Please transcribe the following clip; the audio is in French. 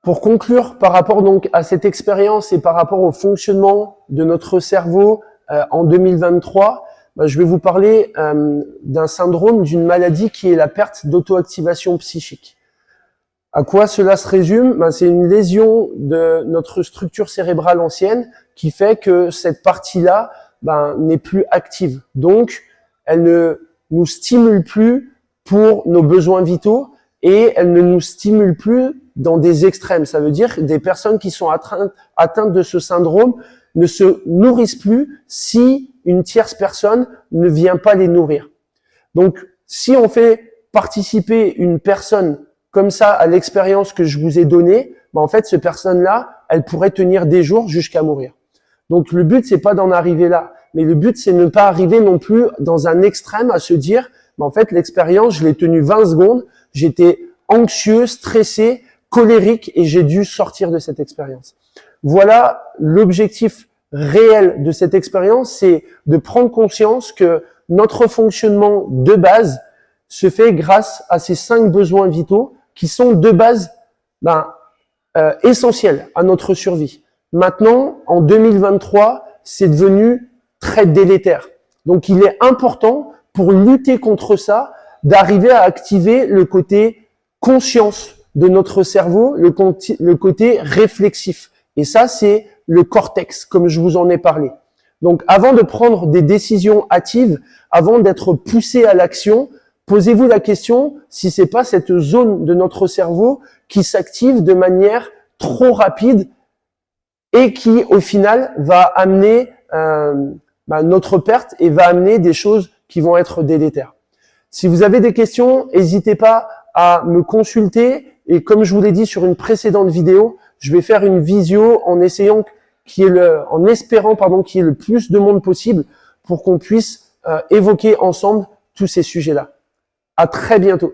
Pour conclure par rapport donc à cette expérience et par rapport au fonctionnement de notre cerveau en 2023, je vais vous parler d'un syndrome, d'une maladie qui est la perte d'auto-activation psychique. À quoi cela se résume? C'est une lésion de notre structure cérébrale ancienne qui fait que cette partie-là n'est plus active. Donc, elle ne nous stimule plus pour nos besoins vitaux et elle ne nous stimule plus dans des extrêmes. Ça veut dire que des personnes qui sont atteintes de ce syndrome ne se nourrissent plus si une tierce personne ne vient pas les nourrir. Donc, si on fait participer une personne comme ça à l'expérience que je vous ai donnée, en fait, cette personne-là, elle pourrait tenir des jours jusqu'à mourir. Donc, le but, c'est pas d'en arriver là. Mais le but, c'est de ne pas arriver non plus dans un extrême à se dire, en fait, l'expérience, je l'ai tenue 20 secondes, j'étais anxieux, stressé, colérique et j'ai dû sortir de cette expérience. Voilà l'objectif réel de cette expérience, c'est de prendre conscience que notre fonctionnement de base se fait grâce à ces 5 besoins vitaux qui sont de base essentiels à notre survie. Maintenant, en 2023, c'est devenu très délétère. Donc, il est important pour lutter contre ça d'arriver à activer le côté conscience de notre cerveau, le côté réflexif. Et ça, c'est le cortex, comme je vous en ai parlé. Donc, avant de prendre des décisions hâtives, avant d'être poussé à l'action, posez-vous la question si c'est pas cette zone de notre cerveau qui s'active de manière trop rapide et qui, au final, va amener notre perte et va amener des choses qui vont être délétères. Si vous avez des questions, n'hésitez pas à me consulter. Et comme je vous l'ai dit sur une précédente vidéo, je vais faire une visio en espérant qu'il y ait le plus de monde possible pour qu'on puisse évoquer ensemble tous ces sujets-là. À très bientôt.